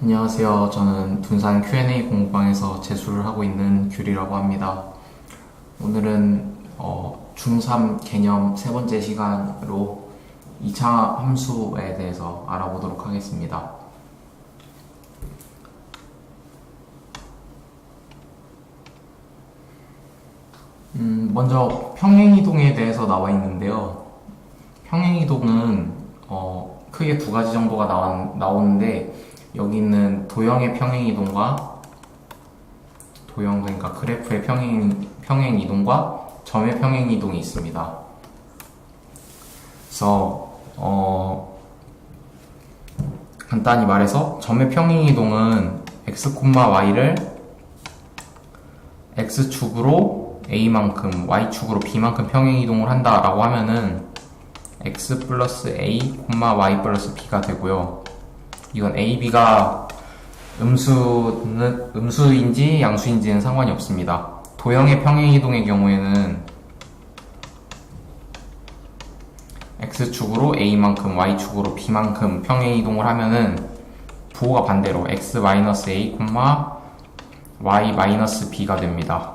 안녕하세요. 저는 둔산 Q&A 공부방에서 재수를 하고 있는 귤이라고 합니다. 오늘은 중3 개념 세 번째 시간으로 2차 함수에 대해서 알아보도록 하겠습니다. 먼저 평행이동에 대해서 나와 있는데요. 평행이동은 크게 두 가지 정도가 나오는데 여기 있는 도형의 평행이동과 그러니까 그래프의 평행이동과 점의 평행이동이 있습니다. 그래서 간단히 말해서 점의 평행이동은 x, y를 x축으로 a만큼 y축으로 b만큼 평행이동을 한다라고 하면은 x 플러스 a, y 플러스 b가 되고요. 이건 a, b가 음수인지 양수인지는 상관이 없습니다. 도형의 평행이동의 경우에는 x축으로 a만큼 y축으로 b만큼 평행이동을 하면은 부호가 반대로 x-a, y-b가 됩니다.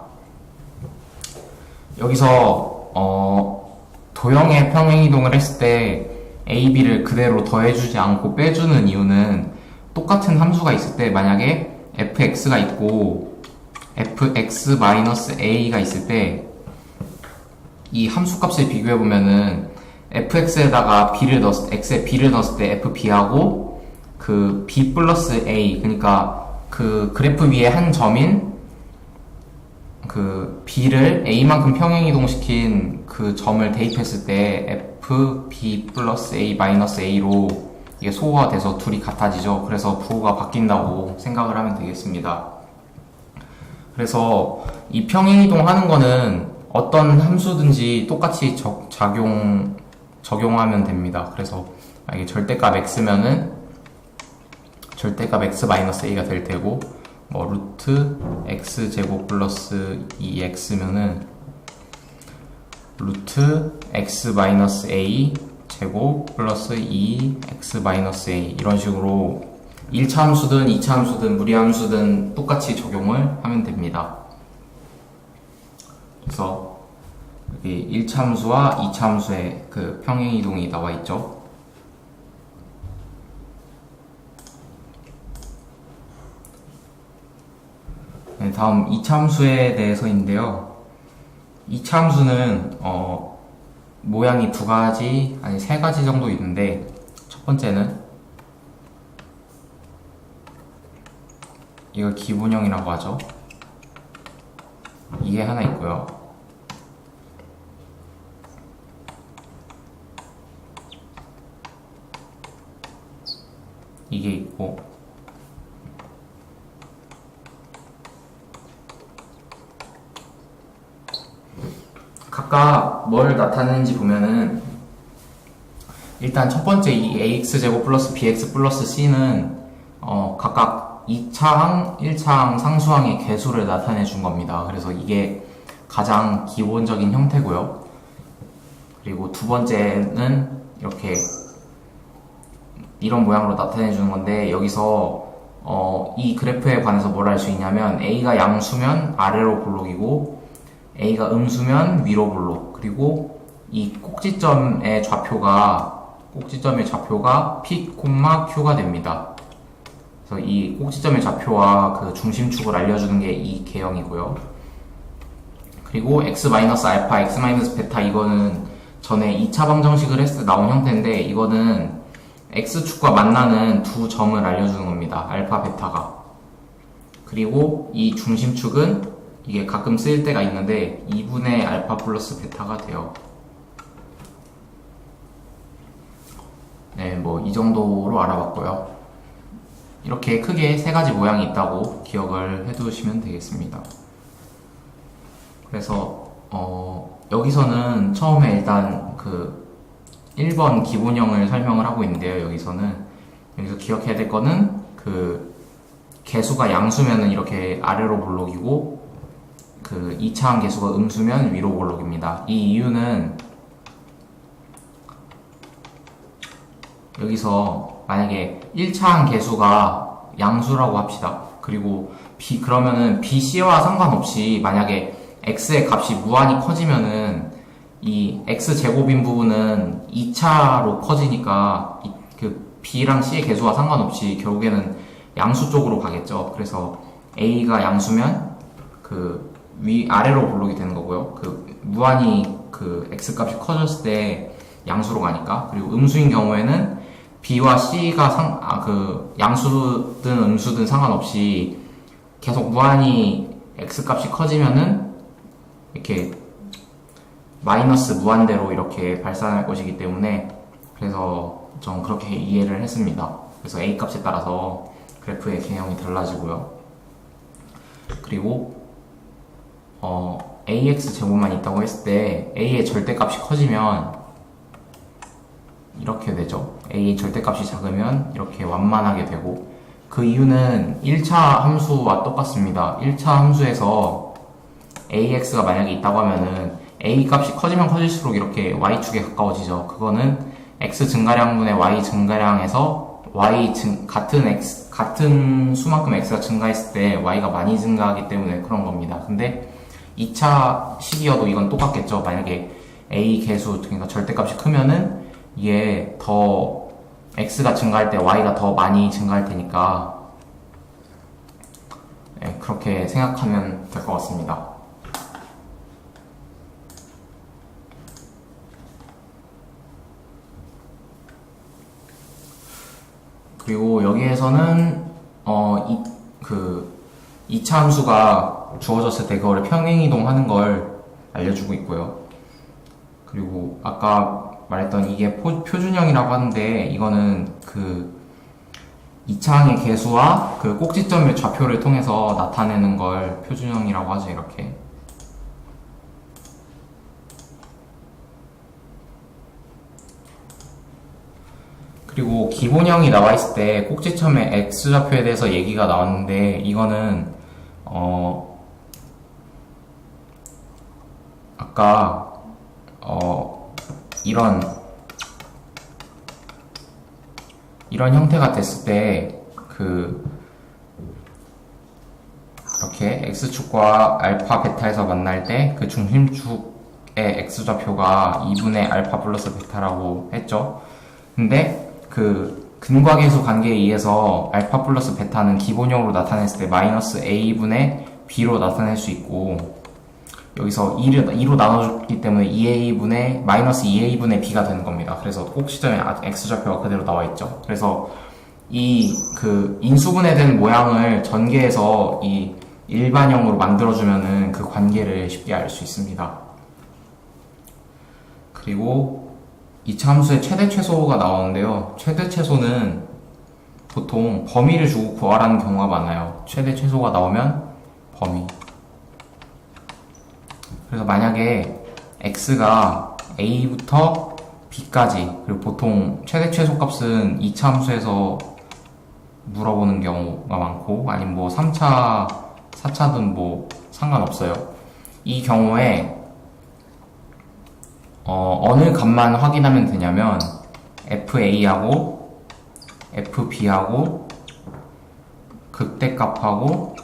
여기서 도형의 평행이동을 했을 때 a, b를 그대로 더해주지 않고 빼주는 이유는 똑같은 함수가 있을 때 만약에 fx가 있고 fx-a가 있을 때 이 함수값을 비교해보면은 fx에다가 x에 b를 넣었을 때 fb하고 그 b 플러스 a, 그러니까 그 그래프 위에 한 점인 그 b를 a만큼 평행이동시킨 그 점을 대입했을 때 fb 플러스 a 마이너스 a로 이게 소호가 돼서 둘이 같아지죠. 그래서 부호가 바뀐다고 생각을 하면 되겠습니다. 그래서 이 평행이동 하는 거는 어떤 함수든지 똑같이 적용하면 됩니다. 그래서 만약에 절대값 x면은 절대값 x 마이너스 a가 될 테고, 뭐 루트 x 제곱 플러스 2x면은 루트 x 마이너스 a 제곱 플러스 2x 마이너스 a, 이런 식으로 1차 함수든 2차 함수든 무리함수든 똑같이 적용을 하면 됩니다. 그래서 여기 1차 함수와 2차 함수의 그 평행이동이 나와 있죠. 네, 다음 2차 함수에 대해서인데요. 2차 함수는 모양이 두 가지, 아니 세 가지 정도 있는데, 첫 번째는 이걸 기본형이라고 하죠. 이게 하나 있고요. 이게 있고, 각각 뭘 나타내는지 보면은, 일단 첫 번째 이 ax제곱 플러스 bx 플러스 c는 각각 2차항, 1차항, 상수항의 개수를 나타내 준 겁니다. 그래서 이게 가장 기본적인 형태고요. 그리고 두 번째는 이렇게 이런 모양으로 나타내 주는 건데, 여기서 이 그래프에 관해서 뭘 알 수 있냐면 a가 양수면 아래로 볼록이고 a가 음수면 위로 볼록, 그리고 이 꼭지점의 좌표가 p, q가 됩니다. 그래서 이 꼭지점의 좌표와 그 중심축을 알려주는 게 이 개형이고요. 그리고 x-알파, x-베타, 이거는 전에 2차 방정식을 했을 때 나온 형태인데, 이거는 x축과 만나는 두 점을 알려주는 겁니다. 알파, 베타가. 그리고 이 중심축은 이게 가끔 쓰일 때가 있는데 2분의 알파 플러스 베타가 돼요. 네, 뭐 이 정도로 알아봤고요. 이렇게 크게 세 가지 모양이 있다고 기억을 해두시면 되겠습니다. 그래서 여기서는 처음에 일단 그 1번 기본형을 설명을 하고 있는데요. 여기서 기억해야 될 거는 그 개수가 양수면은 이렇게 아래로 볼록이고, 그 2차항 개수가 음수면 위로 볼록입니다. 이 이유는 여기서 만약에 1차항 개수가 양수라고 합시다. 그리고 그러면은 BC와 상관없이 만약에 x의 값이 무한히 커지면은 이 x제곱인 부분은 2차로 커지니까 그 b랑 c의 개수와 상관없이 결국에는 양수 쪽으로 가겠죠. 그래서 a가 양수면 그 아래로 볼록이 되는 거고요. 그 무한히 그 x 값이 커졌을 때 양수로 가니까. 그리고 음수인 경우에는 b와 c가 그 양수든 음수든 상관없이 계속 무한히 x 값이 커지면은 이렇게 마이너스 무한대로 이렇게 발산할 것이기 때문에, 그래서 전 그렇게 이해를 했습니다. 그래서 a 값에 따라서 그래프의 개형이 달라지고요. 그리고 ax 제곱만 있다고 했을 때 a의 절대값이 커지면 이렇게 되죠. a의 절대값이 작으면 이렇게 완만하게 되고, 그 이유는 1차 함수와 똑같습니다. 1차 함수에서 ax가 만약에 있다고 하면은 a 값이 커지면 커질수록 이렇게 y축에 가까워지죠. 그거는 x 증가량분의 y 증가량에서 같은 수만큼 x가 증가했을 때 y가 많이 증가하기 때문에 그런 겁니다. 근데 2차 식이어도 이건 똑같겠죠. 만약에 a 개수, 그러니까 절대값이 크면은 이게 더 x가 증가할 때 y가 더 많이 증가할 테니까, 네, 그렇게 생각하면 될 것 같습니다. 그리고 여기에서는 2차 함수가 주어졌을 때 그거를 평행이동하는 걸 알려주고 있고요. 그리고 아까 말했던 이게 표준형이라고 하는데, 이거는 그 2차항의 개수와 그 꼭지점의 좌표를 통해서 나타내는 걸 표준형이라고 하죠. 이렇게. 그리고 기본형이 나와 있을 때 꼭지점의 x좌표에 대해서 얘기가 나왔는데, 이거는 아까 이런 형태가 됐을 때 이렇게 x축과 알파 베타에서 만날 때 그 중심축의 x좌표가 2분의 알파 플러스 베타라고 했죠. 근데 그 근과계수 관계에 의해서 알파 플러스 베타는 기본형으로 나타냈을 때 마이너스 a분의 b로 나타낼 수 있고, 여기서 2로 나눠줬기 때문에 2a분의 마이너스 2a분의 b가 되는 겁니다. 그래서 꼭지점에 x좌표가 그대로 나와 있죠. 그래서 그 인수분해된 모양을 전개해서 이 일반형으로 만들어주면은 그 관계를 쉽게 알 수 있습니다. 그리고 2차 함수의 최대 최소가 나오는데요. 최대 최소는 보통 범위를 주고 구하라는 경우가 많아요. 최대 최소가 나오면 범위. 그래서 만약에 x가 a부터 b까지, 그리고 보통 최대 최소 값은 2차 함수에서 물어보는 경우가 많고, 아니면 뭐 3차, 4차든 뭐 상관없어요. 이 경우에 어느 값만 확인하면 되냐면 fa하고 fb하고 극대값하고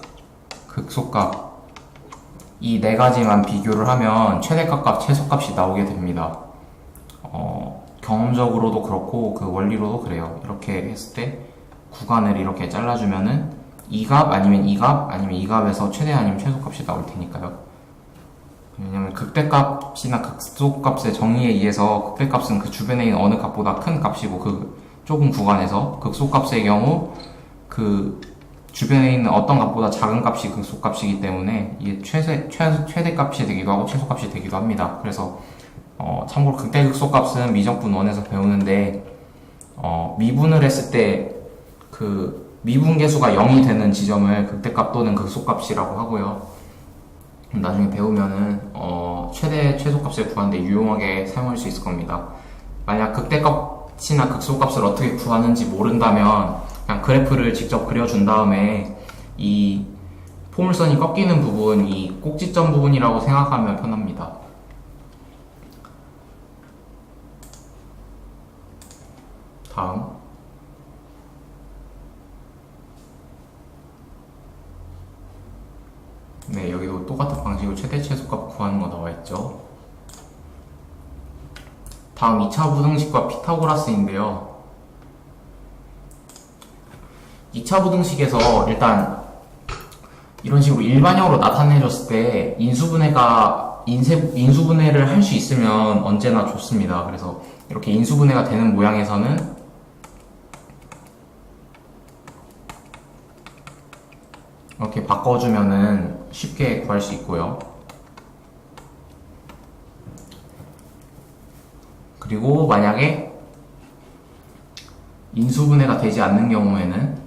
극소값, 이 네 가지만 비교를 하면 최대값, 최소값이 나오게 됩니다. 경험적으로도 그렇고 그 원리로도 그래요. 이렇게 했을 때 구간을 이렇게 잘라주면은 이 값 아니면 이 값 아니면 이 값에서 최대 아니면 최소값이 나올 테니까요. 왜냐면 극대값이나 극소값의 정의에 의해서 극대값은 그 주변에 있는 어느 값보다 큰 값이고, 그 좁은 구간에서 극소값의 경우 그 주변에 있는 어떤 값보다 작은 값이 극소값이기 때문에 이게 최대값이 되기도 하고 최소값이 되기도 합니다. 그래서 참고로 극대극소값은 미적분 1에서 배우는데, 미분을 했을 때 그 미분계수가 0이 되는 지점을 극대값 또는 극소값이라고 하고요. 나중에 배우면은 최대 최소값을 구하는데 유용하게 사용할 수 있을 겁니다. 만약 극대값이나 극소값을 어떻게 구하는지 모른다면 그냥 그래프를 직접 그려준 다음에 이 포물선이 꺾이는 부분, 이 꼭지점 부분이라고 생각하면 편합니다. 다음, 똑같은 방식으로 최대 최소값 구하는 거 나와 있죠. 다음 2차 부등식과 피타고라스인데요. 2차 부등식에서 일단 이런 식으로 일반형으로 나타내줬을 때 인수분해를 할 수 있으면 언제나 좋습니다. 그래서 이렇게 인수분해가 되는 모양에서는 이렇게 바꿔주면은 쉽게 구할 수 있고요. 그리고 만약에 인수분해가 되지 않는 경우에는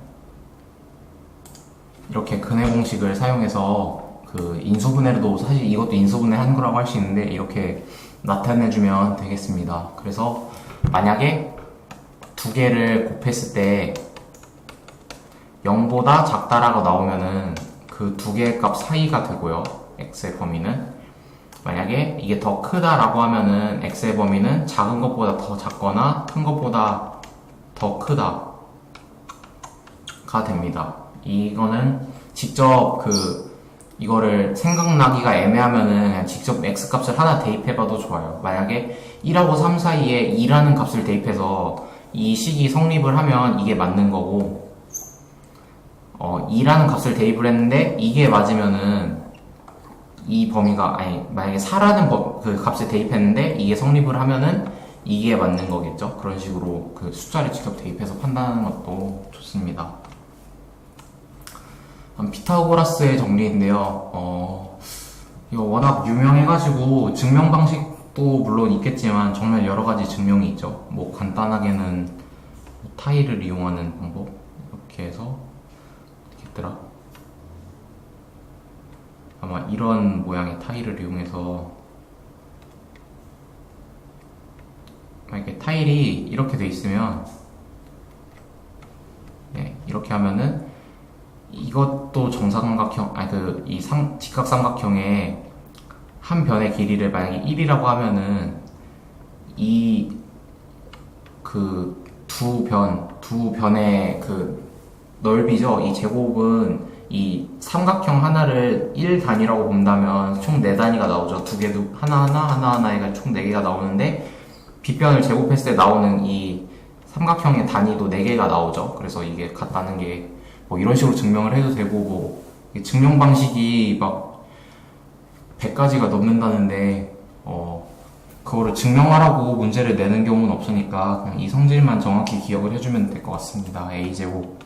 이렇게 근해 공식을 사용해서 그 인수분해도 사실 이것도 인수분해 하는 거라고 할 수 있는데 이렇게 나타내주면 되겠습니다. 그래서 만약에 두 개를 곱했을 때 0보다 작다라고 나오면은 그 두 개의 값 사이가 되고요. x의 범위는 만약에 이게 더 크다라고 하면은 x의 범위는 작은 것보다 더 작거나 큰 것보다 더 크다가 됩니다. 이거는 직접 이거를 생각나기가 애매하면은 그냥 직접 x값을 하나 대입해봐도 좋아요. 만약에 1하고 3 사이에 2라는 값을 대입해서 이 식이 성립을 하면 이게 맞는 거고 2라는 값을 대입을 했는데 이게 맞으면은 이 범위가 만약에 4라는 그 값을 대입했는데 이게 성립을 하면은 이게 맞는 거겠죠. 그런 식으로 그 숫자를 직접 대입해서 판단하는 것도 좋습니다. 피타고라스의 정리인데요. 이거 워낙 유명해가지고 증명 방식도 물론 있겠지만 정말 여러 가지 증명이 있죠. 뭐 간단하게는 타일을 이용하는 방법 이렇게 해서 어떻게 했더라? 아마 이런 모양의 타일을 이용해서 만약에 타일이 이렇게 돼 있으면 이렇게 하면은 이것도 정사각형 이 직각삼각형의 한 변의 길이를 만약에 1이라고 하면은 이 두 변의 그 넓이죠. 이 제곱은 이 삼각형 하나를 1단위라고 본다면 총 4단위가 나오죠. 두 개도 하나하나 총 4개가 나오는데 빗변을 제곱했을 때 나오는 이 삼각형의 단위도 4개가 나오죠. 그래서 이게 같다는 게 뭐 이런 식으로 증명을 해도 되고 뭐 증명 방식이 막 100가지가 넘는다는데 그거를 증명하라고 문제를 내는 경우는 없으니까 그냥 이 성질만 정확히 기억을 해주면 될 것 같습니다. a제곱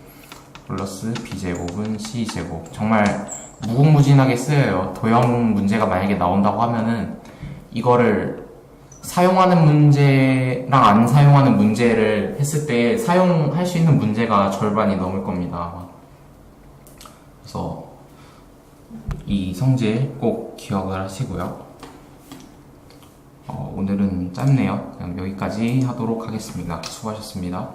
플러스 b제곱은 c제곱. 정말 무궁무진하게 쓰여요. 도형 문제가 만약에 나온다고 하면은 이거를 사용하는 문제랑 안 사용하는 문제를 했을 때 사용할 수 있는 문제가 절반이 넘을 겁니다. 그래서 이 성질 꼭 기억을 하시고요. 오늘은 짧네요. 그냥 여기까지 하도록 하겠습니다. 수고하셨습니다.